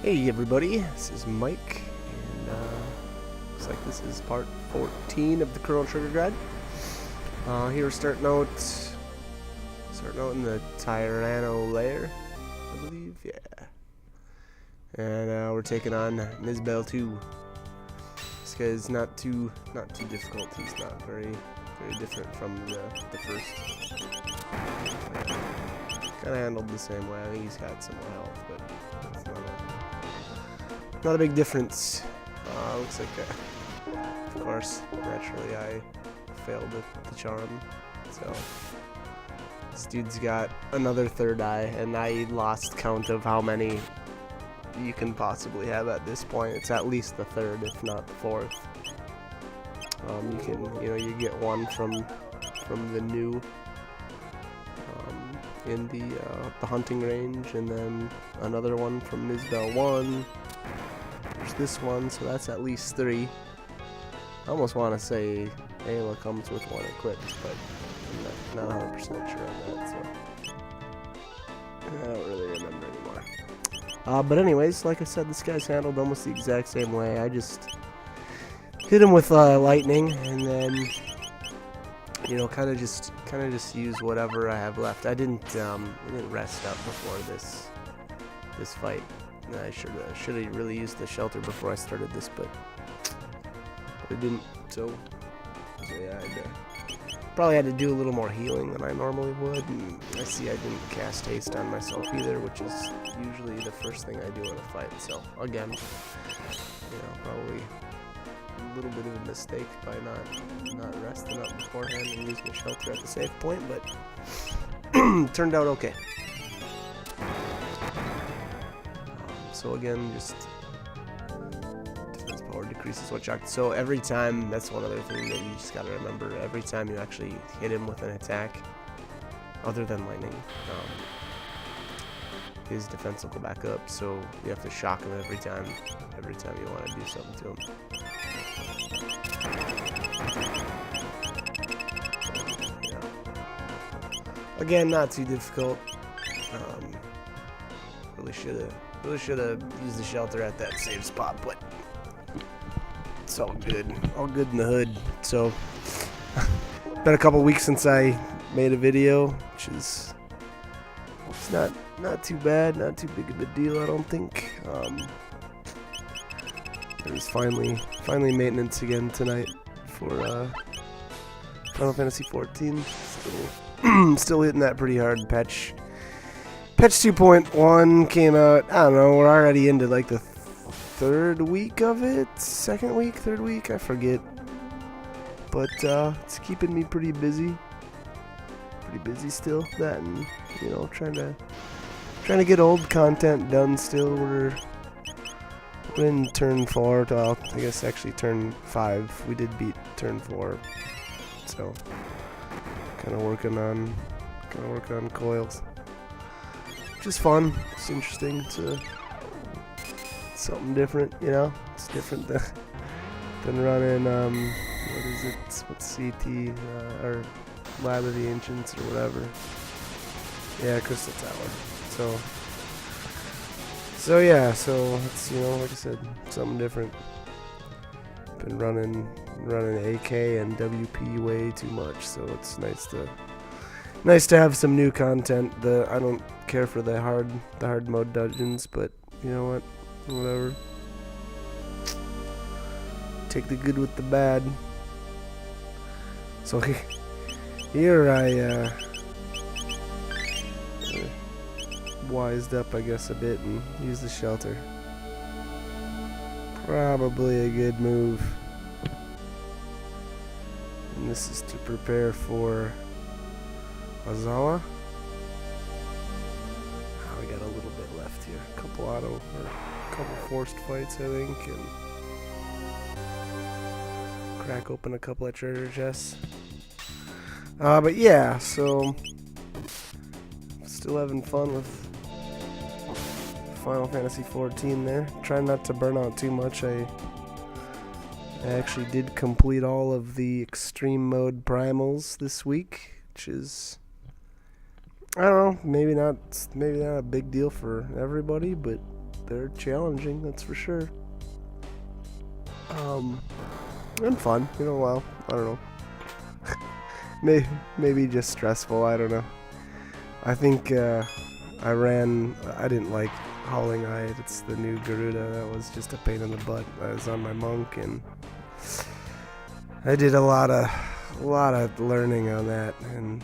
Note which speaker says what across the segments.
Speaker 1: Hey everybody, this is Mike, and looks like this is part 14 of the Chrono Trigger guide. Here we're starting out in the Tyranno lair, I believe, yeah. And we're taking on Mizbel 2. This guy's not too difficult. He's not very different from the first. Kind of handled the same way. I think he's got some more health, but it's not a big difference. Looks like, of course, naturally I failed at the charm. So this dude's got another third eye, and I lost count of how many you can possibly have at this point. It's at least the third, if not the fourth. You get one from the new in the hunting range, and then another one from Mizbel 1. There's this one, so that's at least 3. I almost want to say Ayla comes with 1 equipped, but I'm not 100% sure on that, so I don't really remember anymore. But anyways, like I said, this guy's handled almost the exact same way. I just hit him with lightning, and then kind of just use whatever I have left. I didn't rest up before this fight. I should have really used the shelter before I started this, but I didn't. So yeah, I probably had to do a little more healing than I normally would. And I see I didn't cast haste on myself either, which is usually the first thing I do in a fight. So again, probably a little bit of a mistake by not resting up beforehand and using the shelter at the save point, but turned out okay. So again, just defense power decreases what shock. So every time, that's one other thing that you just gotta remember. Every time you actually hit him with an attack, other than lightning, his defense will go back up. So you have to shock him every time you want to do something to him. Again, not too difficult. Really should have used the shelter at that save spot, but it's all good in the hood. So, been a couple weeks since I made a video, which is not too bad, not too big of a deal, I don't think. There's finally maintenance again tonight for Final Fantasy 14. Still hitting that pretty hard. Patch 2.1 came out, I don't know, we're already into like the third week of it? Third week, I forget. But it's keeping me pretty busy. Still. That and, trying to get old content done still. We're in turn 4, well, I guess actually turn 5. We did beat turn 4. So kinda working on coils. Just fun. It's interesting. It's something different, It's different than running what is it? What's CT or Lab of the Ancients or whatever. Yeah, Crystal Tower. So yeah, so it's like I said, something different. Been running AK and WP way too much, so it's nice to have some new content. I don't care for the hard mode dungeons, but you know what? Whatever. Take the good with the bad. So here I wised up, I guess, a bit and used the shelter. Probably a good move. And this is to prepare for Azawa. We got a little bit left here. A couple forced fights, I think, and crack open a couple of treasure chests. But yeah, so still having fun with Final Fantasy 14 there. Trying not to burn out too much. I actually did complete all of the extreme mode primals this week, which is, I don't know, maybe not a big deal for everybody, but they're challenging, that's for sure. And fun, you know. Well, I don't know. maybe just stressful. I don't know. I think I didn't like Howling Eye. It's the new Garuda. That was just a pain in the butt. I was on my monk and I did a lot of learning on that, and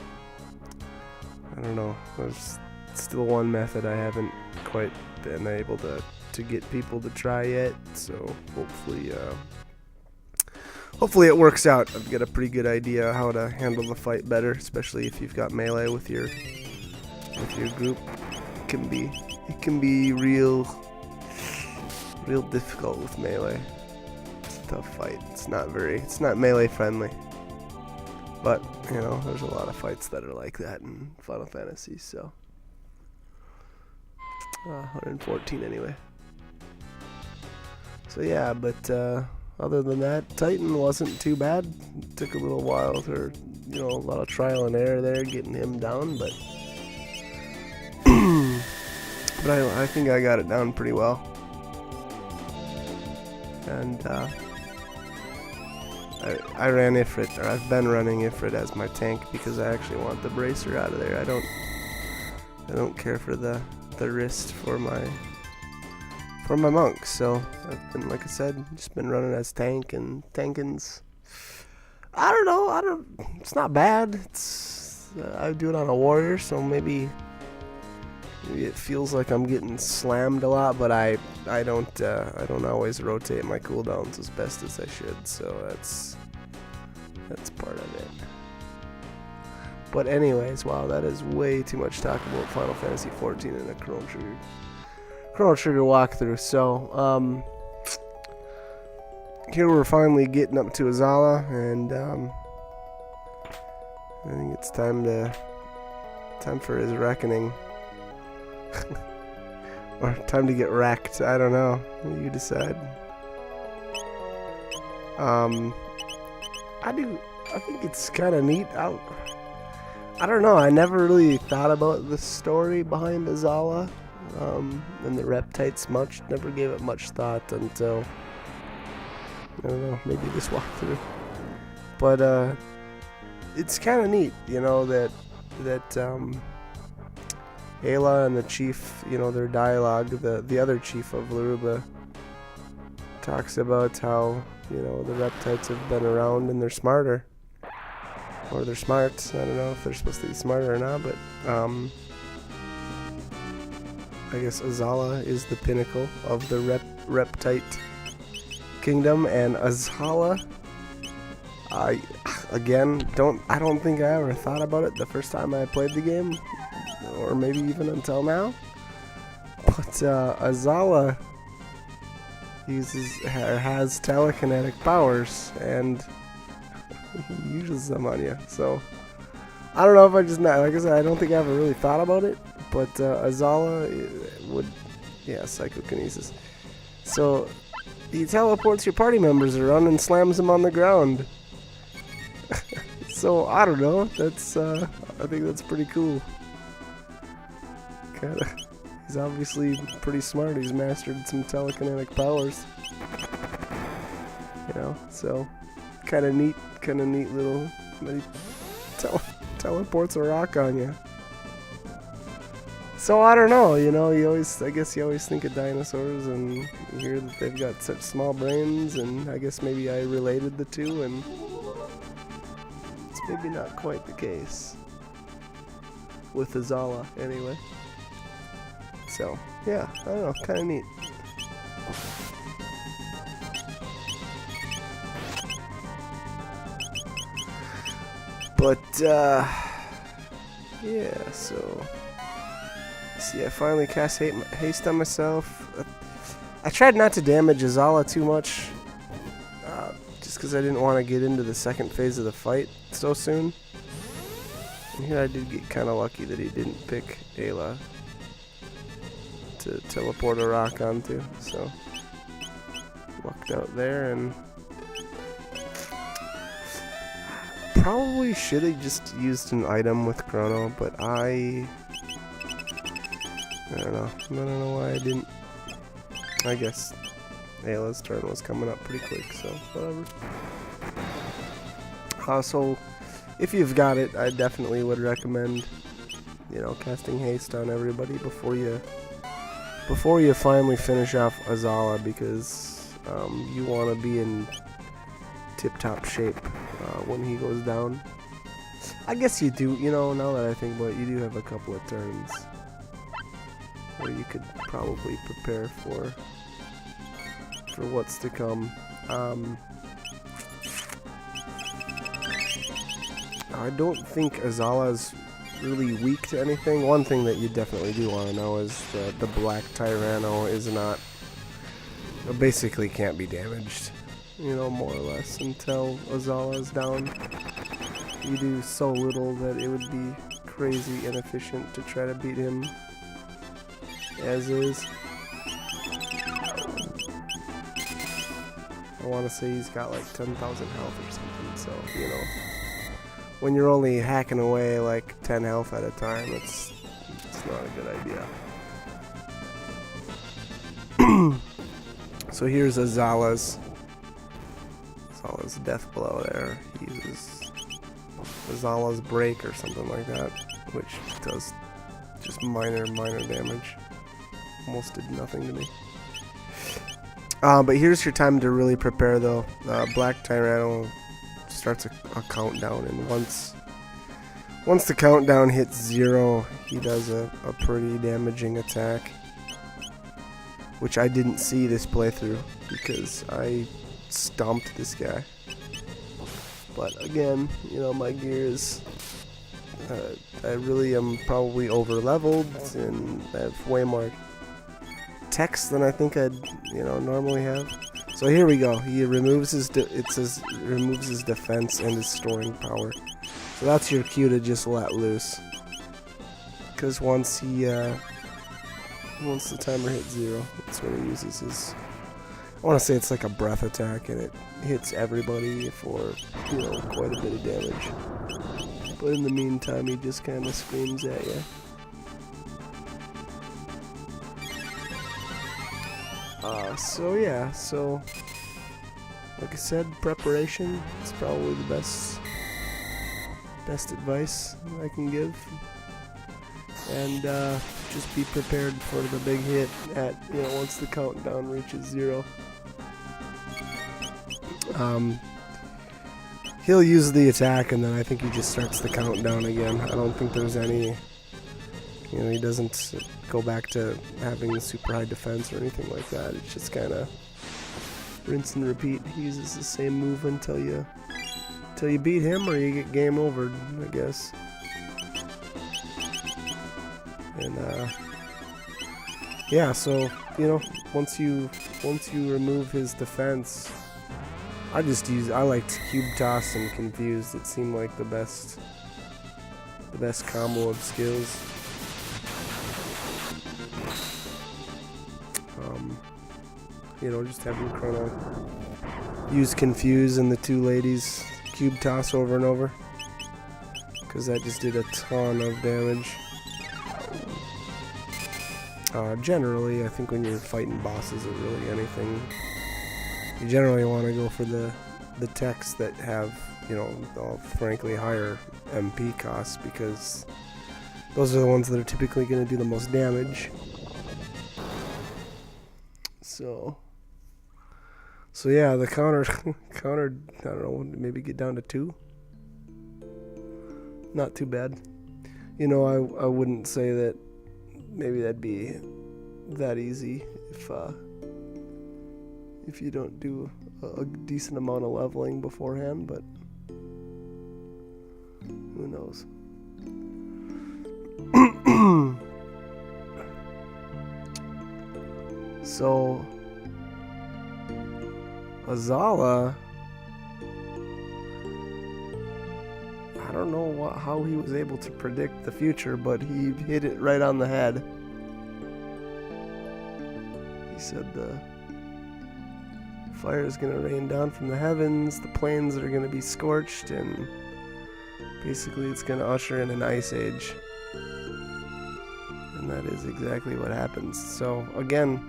Speaker 1: I don't know. There's still one method I haven't quite been able to get people to try yet. So hopefully it works out. I've got a pretty good idea how to handle the fight better, especially if you've got melee with your group. It can be real difficult with melee. It's a tough fight. It's not melee friendly. But, you know, there's a lot of fights that are like that in Final Fantasy, so 114 anyway. So yeah, but other than that, Titan wasn't too bad. It took a little while for, you know, a lot of trial and error there getting him down, but I think I got it down pretty well. And I ran Ifrit, or I've been running Ifrit as my tank because I actually want the bracer out of there. I don't care for the wrist for my monk. So I've been, like I said, just been running as tank, and tanking's, I don't know, it's not bad. It's I do it on a warrior, so maybe it feels like I'm getting slammed a lot, but I don't always rotate my cooldowns as best as I should, so that's part of it. But anyways, wow, that is way too much talk about Final Fantasy 14 in a Chrono Trigger walkthrough. So here we're finally getting up to Azala, and I think it's time for his reckoning. Or time to get wrecked. I don't know. You decide. I think it's kind of neat. I don't know. I never really thought about the story behind Azala and the Reptites much. Never gave it much thought until, I don't know, maybe this walkthrough. But it's kind of neat, you know, that Ayla and the chief, you know, their dialogue, the other chief of Laruba talks about how, you know, the Reptites have been around and they're smarter. Or they're smart. I don't know if they're supposed to be smarter or not, but I guess Azala is the pinnacle of the Reptite kingdom, and Azala, I don't think I ever thought about it the first time I played the game, or maybe even until now. But Azala has telekinetic powers, and he uses them on you. So I don't know if I just not, like I said, I don't think I ever really thought about it. But Azala would, yeah, psychokinesis. So he teleports your party members around and slams them on the ground. So I don't know. That's I think that's pretty cool. He's obviously pretty smart. He's mastered some telekinetic powers. You know, so kind of neat little. He teleports a rock on you. So I don't know. You know, I guess you always think of dinosaurs and you hear that they've got such small brains, and I guess maybe I related the two, and it's maybe not quite the case with Azala anyway. So, yeah, I don't know, kind of neat. But, yeah, so, see, I finally cast haste on myself. I tried not to damage Azala too much, just because I didn't want to get into the second phase of the fight so soon. And here I did get kind of lucky that he didn't pick Ayla to teleport a rock onto, so lucked out there, and probably should have just used an item with Chrono, but I don't know why I didn't. I guess Ayla's turn was coming up pretty quick, so whatever. So, if you've got it, I definitely would recommend, you know, casting haste on everybody before you finally finish off Azala, because you want to be in tip-top shape when he goes down. I guess you do, you know, now that I think about it, you do have a couple of turns where you could probably prepare for what's to come. I don't think Azala's really weak to anything. One thing that you definitely do want to know is that the Black Tyranno is not, basically can't be damaged, you know, more or less, until Azala's down. You do so little that it would be crazy inefficient to try to beat him as is. I want to say he's got like 10,000 health or something, so, you know, when you're only hacking away like 10 health at a time, it's not a good idea. So here's Azala's death blow there. He uses Azala's break or something like that, which does just minor damage. Almost did nothing to me. But here's your time to really prepare though. Black Tyranno starts a countdown, and once the countdown hits 0, he does a pretty damaging attack, which I didn't see this playthrough because I stomped this guy. But again, you know, my gear is I really am probably over leveled, and I have way more text than I think I'd, you know, normally have. So here we go. He removes his removes his defense and his storing power. So that's your cue to just let loose. Because once the timer hits 0, that's when he uses his, I want to say it's like a breath attack, and it hits everybody for, you know, quite a bit of damage. But in the meantime, he just kind of screams at you. So yeah, so like I said, preparation is probably the best advice I can give, and just be prepared for the big hit at, you know, once the countdown reaches 0. He'll use the attack, and then I think he just starts the countdown again. I don't think there's any, you know, he doesn't go back to having super high defense or anything like that. It's just kind of rinse and repeat. He uses the same move until you beat him, or you get game over, I guess. And yeah, so, you know, once you remove his defense, I liked Cube Toss and Confused. It seemed like the best combo of skills. You know, just having Chrono use Confuse and the 2 ladies Cube Toss over and over, because that just did a ton of damage. Generally, I think when you're fighting bosses or really anything, you generally want to go for the techs that have, you know, frankly higher MP costs, because those are the ones that are typically going to do the most damage. So yeah, the counter, I don't know, maybe get down to 2. Not too bad. You know, I wouldn't say that maybe that'd be that easy if you don't do a decent amount of leveling beforehand, but who knows. So Azala, I don't know how he was able to predict the future, but he hit it right on the head. He said the fire is going to rain down from the heavens, the plains are going to be scorched, and basically it's going to usher in an ice age. And that is exactly what happens. So again,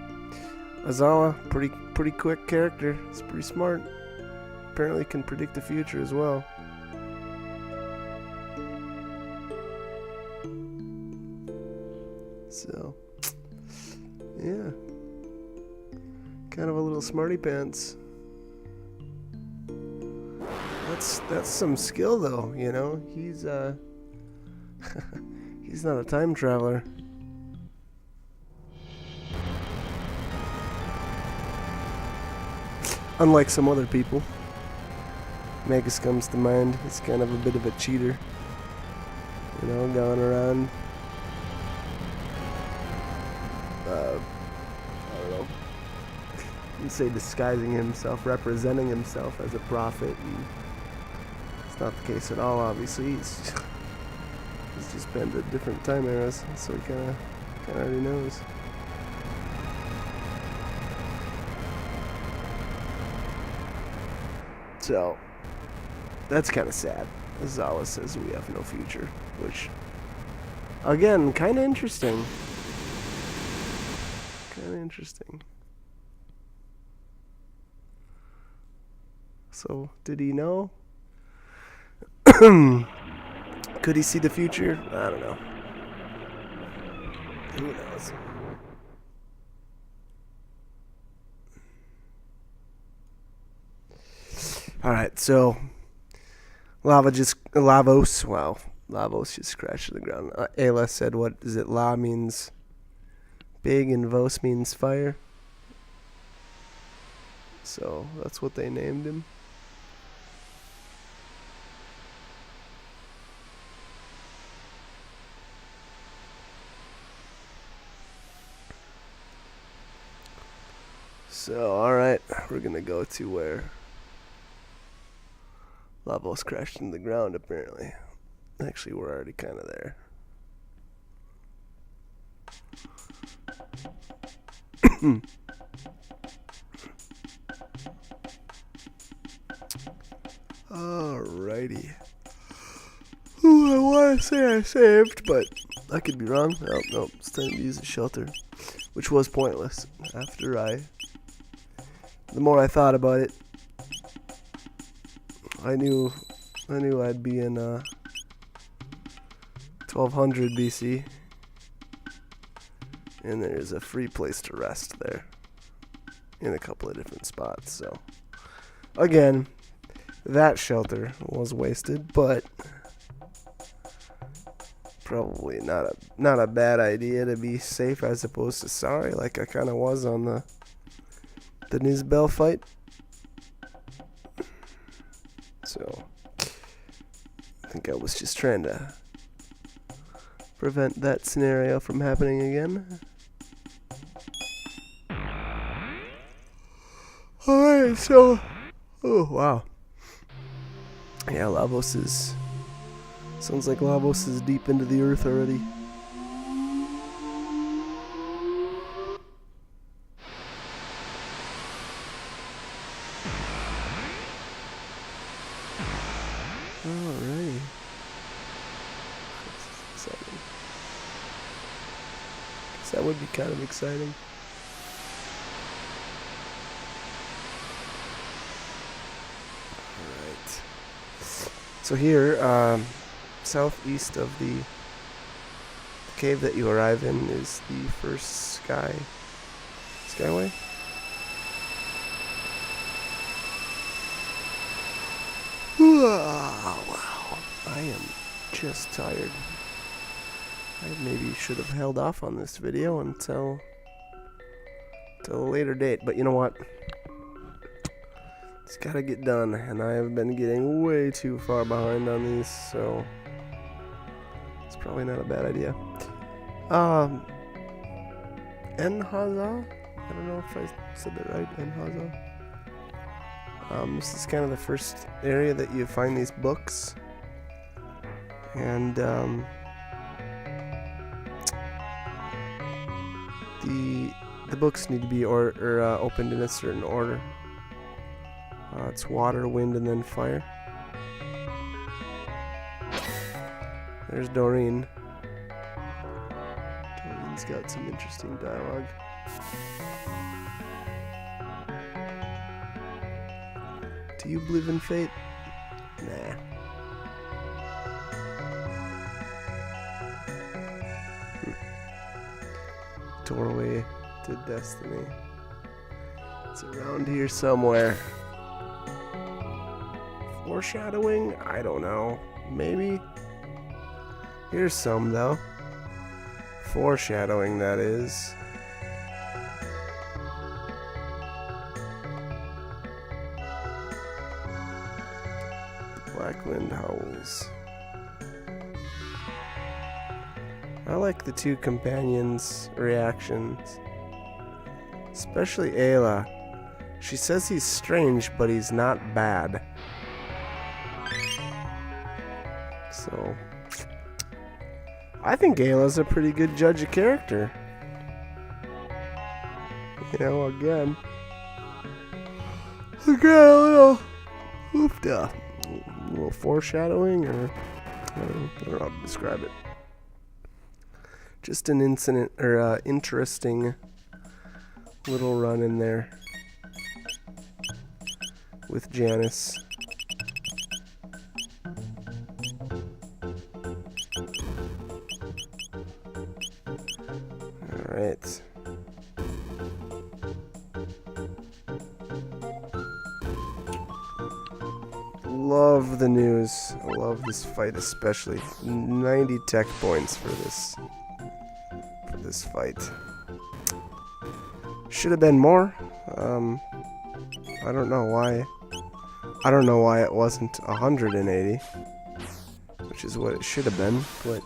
Speaker 1: Azawa, pretty quick character. He's pretty smart. Apparently can predict the future as well. So, yeah. Kind of a little smarty pants. That's some skill though, you know. He's he's not a time traveler. Unlike some other people. Magus comes to mind. He's kind of a bit of a cheater. You know, going around I don't know. You'd say disguising himself, representing himself as a prophet, and it's not the case at all, obviously. He's just been to different time eras, so he kinda already knows. So that's kinda sad. Zawa says we have no future, which again, kinda interesting. Kinda interesting. So, did he know? Could he see the future? I don't know. Who knows? Alright, so Lavos just crashed to the ground. Ayla said, what is it? La means big and Vos means fire. So that's what they named him. So, alright, we're gonna go to where Lavos crashed into the ground, apparently. Actually, we're already kind of there. Alrighty. Ooh, I want to say I saved, but I could be wrong. Oh, no, it's time to use the shelter, which was pointless after the more I thought about it, I knew I'd be in 1200 BC, and there's a free place to rest there in a couple of different spots. So again, that shelter was wasted, but probably not a bad idea to be safe as opposed to sorry, like I kind of was on the Nizbel fight. So I think I was just trying to prevent that scenario from happening again. Alright, so oh wow. Yeah, sounds like Lavos is deep into the earth already. Alrighty. That's exciting. Guess that would be kind of exciting. Alright. So here, southeast of the cave that you arrive in is the first skyway. Wow, I am just tired. I maybe should have held off on this video until a later date, but you know what? It's gotta get done, and I have been getting way too far behind on these, so it's probably not a bad idea. Enhaza? I don't know if I said that right, Enhaza. This is kind of the first area that you find these books, and the books need to be opened in a certain order. It's water, wind, and then fire. There's Doreen. Doreen's got some interesting dialogue. Do you believe in fate? Nah. Doorway to destiny. It's around here somewhere. Foreshadowing? I don't know. Maybe? Here's some, though. Foreshadowing, that is. The black wind howls. I like the two companions' reactions. Especially Ayla. She says he's strange, but he's not bad. So, I think Ayla's a pretty good judge of character. You know, again, a little foreshadowing, or I don't know how to describe it. Just an incident, or interesting little run in there with Janice. Alright. Love the news. I love this fight especially. 90 tech points for this fight. Should have been more. I don't know why. I don't know why it wasn't 180, which is what it should have been, but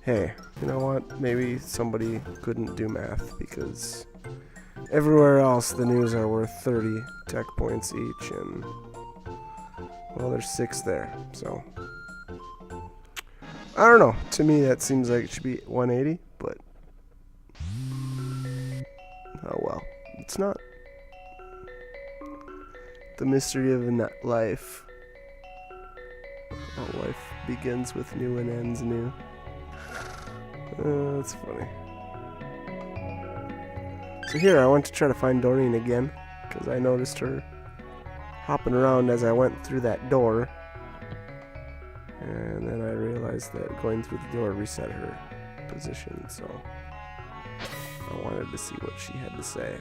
Speaker 1: hey, you know what? Maybe somebody couldn't do math, because everywhere else the news are worth 30 tech points each, and well, there's 6 there, so I don't know. To me, that seems like it should be 180, but oh well, it's not. The mystery of life. All life begins with new and ends new. That's funny. So here, I went to try to find Doreen again, because I noticed her hopping around as I went through that door. And then I realized that going through the door reset her position, so I wanted to see what she had to say.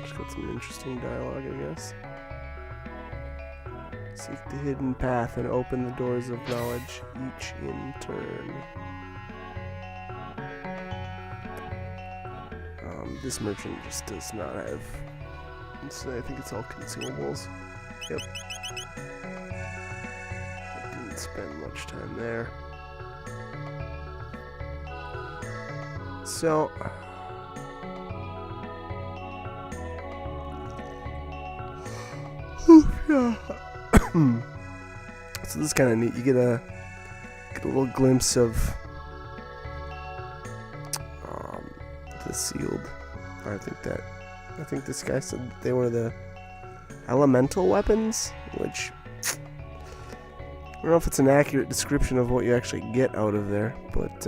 Speaker 1: She's got some interesting dialogue, I guess. Seek the hidden path and open the doors of knowledge, each in turn. This merchant just does not have... I think it's all consumables. Yep. I didn't spend much time there. So... So this is kind of neat. You get a little glimpse of the sealed. I think this guy said they were the elemental weapons, which I don't know if it's an accurate description of what you actually get out of there, but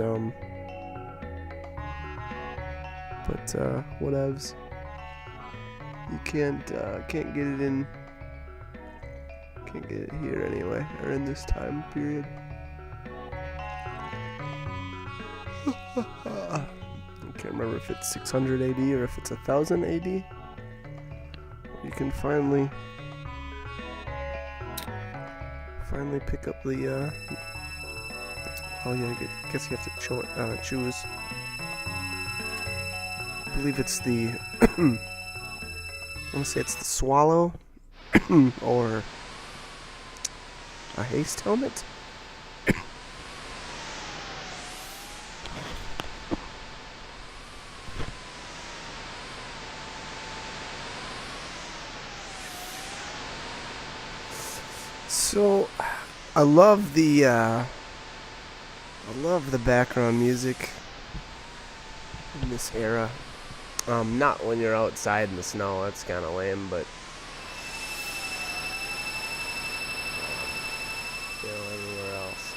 Speaker 1: whatevs. You can't get it in. Can't get it here anyway, or in this time period. I can't remember if it's 600 AD or if it's 1000 AD. You can finally pick up the. Oh yeah, I guess you have to choose. I believe it's the. I want to say it's the swallow, or a haste helmet. So, I love the background music in this era. Not when you're outside in the snow, that's kind of lame, but everywhere else.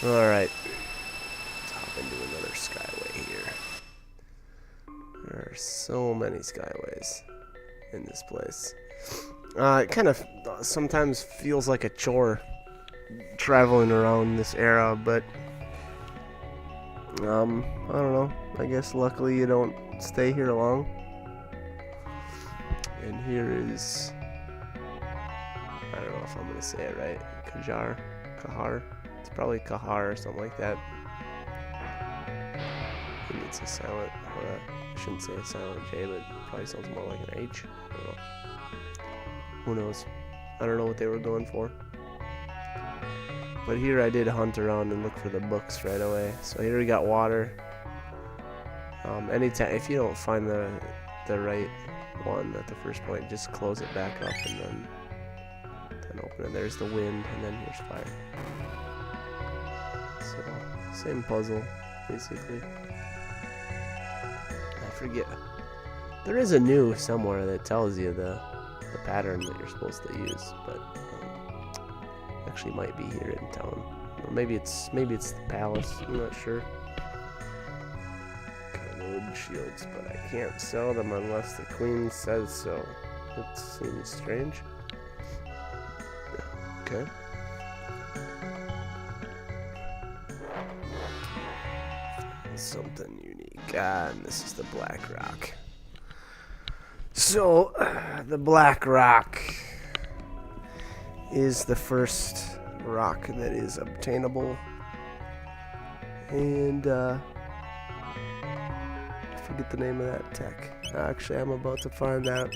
Speaker 1: Alright. and do another skyway here. There are so many skyways in this place. It kind of sometimes feels like a chore traveling around this era, but I don't know. I guess luckily you don't stay here long. And here is, I don't know if I'm gonna say it right. Kahar. It's probably Kahar or something like that. Maybe it's a silent, I shouldn't say a silent J, but it probably sounds more like an H. I don't know. Who knows? I don't know what they were going for. But here I did hunt around and look for the books right away. So here we got water. Anytime, if you don't find the right one at the first point, just close it back up and then open it. There's the wind, and then here's fire. So, same puzzle, basically. I forget. There is a new somewhere that tells you the pattern that you're supposed to use, but actually might be here in town. Or maybe it's the palace. I'm not sure. Wood shields, but I can't sell them unless the queen says so. That seems strange. Okay. Something unique. And this is the Black Rock. So, the Black Rock is the first rock that is obtainable. And, I forget the name of that tech. Actually, I'm about to find out.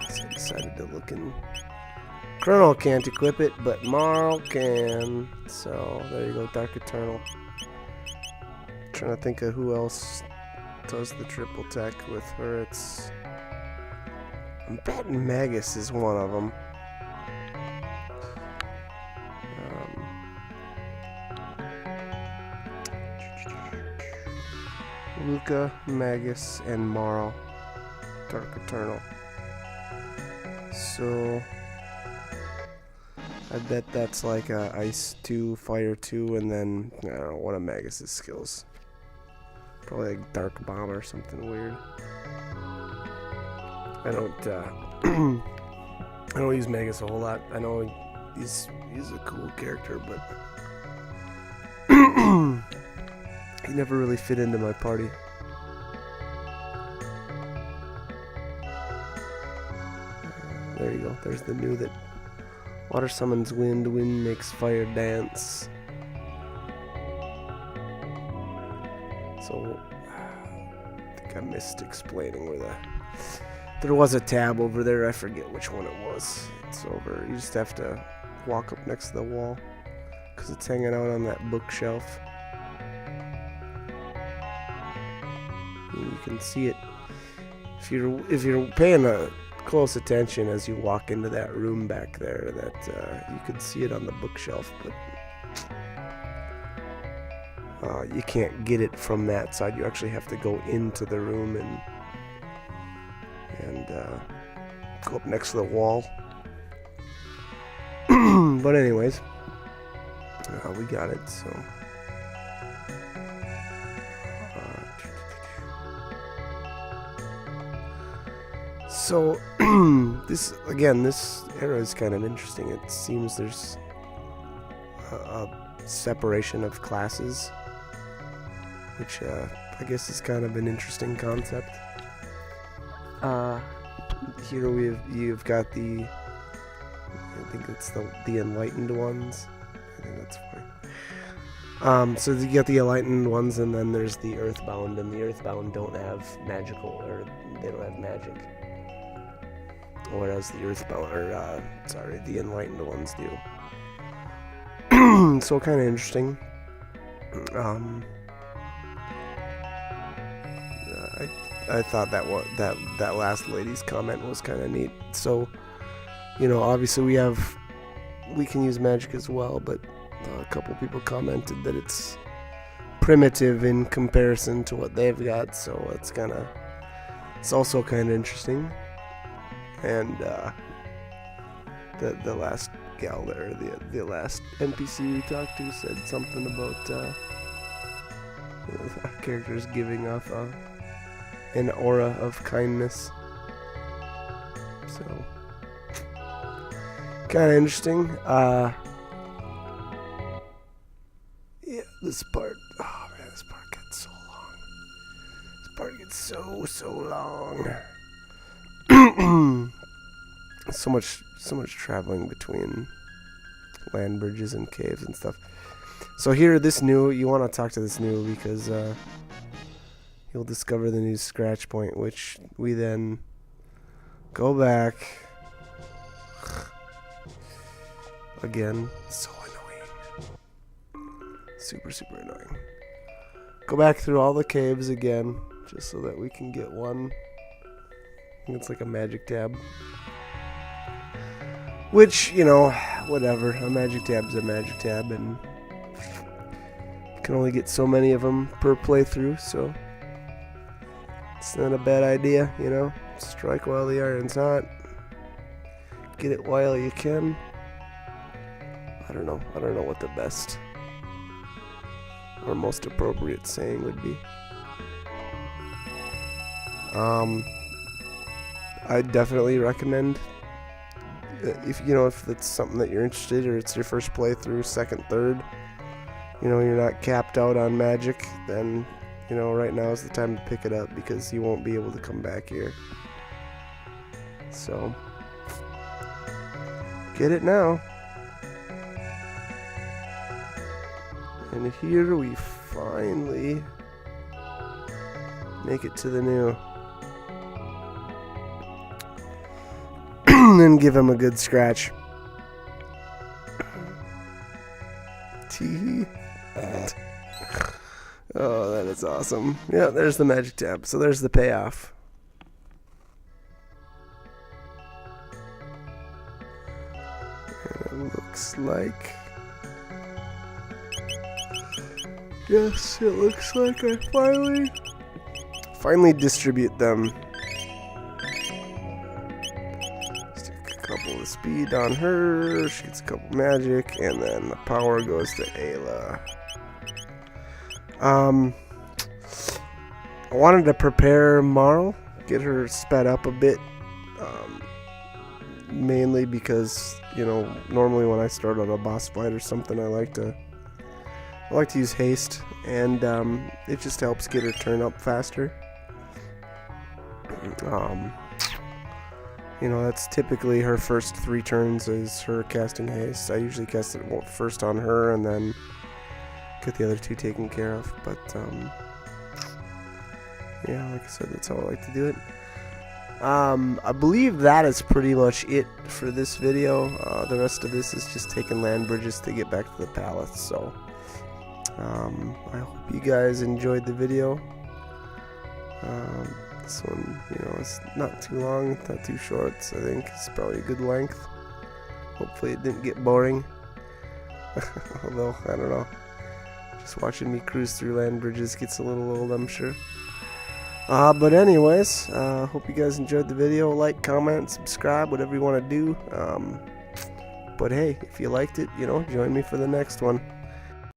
Speaker 1: So I decided to look in. Chrono can't equip it, but Marl can. So, there you go, Dark Eternal. Trying to think of who else does the triple tech with her. I'm betting Magus is one of them. Luca, Magus, and Marl. Dark Eternal. So I bet that's like a Ice 2, Fire 2, and then I don't know, one of Magus' skills. Probably like Dark Bomb or something weird. I don't I don't use Magus a whole lot. I know he's a cool character, but he never really fit into my party. There you go. There's the new that water summons wind, wind makes fire dance. So I think I missed explaining where there was a tab over there. I forget which one it was. It's over. You just have to walk up next to the wall because it's hanging out on that bookshelf. You can see it if you're paying close attention as you walk into that room back there. That you can see it on the bookshelf, but you can't get it from that side. You actually have to go into the room and go up next to the wall. But anyways, we got it. So this era is kind of interesting. It seems there's a separation of classes, which I guess is kind of an interesting concept. Here you've got I think it's the enlightened ones. I think that's fine. So you got the enlightened ones, and then there's the earthbound, and the earthbound don't have magical, or they don't have magic. Whereas the the enlightened ones do. So kind of interesting. I thought that last lady's comment was kind of neat. So, obviously we can use magic as well, but a couple people commented that it's primitive in comparison to what they've got. So it's also kind of interesting. And the last gal there, the last NPC we talked to, said something about our characters giving off an aura of kindness. So, kind of interesting. Yeah, this part. Oh man, this part gets so long. This part gets so long. so much traveling between land bridges and caves and stuff. So here, you want to talk to this new because you'll discover the new scratch point, which we then go back again. So annoying. Super annoying. Go back through all the caves again, just so that we can get one. I think it's like a magic tab. Which, you know, whatever. A magic tab's a magic tab, and you can only get so many of them per playthrough, so it's not a bad idea, you know. Strike while the iron's hot. Get it while you can. I don't know what the best or most appropriate saying would be. I definitely recommend, if it's something that you're interested, or it's your first playthrough, second, third, you're not capped out on magic, then right now is the time to pick it up, because you won't be able to come back here. So get it now. And here we finally make it to the new. And give him a good scratch. Tee. Oh, that is awesome. Yeah, there's the magic tab. So there's the payoff. And it looks like... Yes, it looks like I finally distribute them. Couple of speed on her, she gets a couple magic, and then the power goes to Ayla. I wanted to prepare Marl, get her sped up a bit, mainly because normally when I start on a boss fight or something, I like to use haste, and it just helps get her turn up faster. That's typically her first 3 turns is her casting haste. I usually cast it first on her and then get the other 2 taken care of. But, yeah, like I said, that's how I like to do it. I believe that is pretty much it for this video. The rest of this is just taking land bridges to get back to the palace. So, I hope you guys enjoyed the video. This one, it's not too long, it's not too short, so I think it's probably a good length. Hopefully it didn't get boring. Although, I don't know. Just watching me cruise through land bridges gets a little old, I'm sure. But anyways, hope you guys enjoyed the video. Like, comment, subscribe, whatever you want to do. But hey, if you liked it, join me for the next one.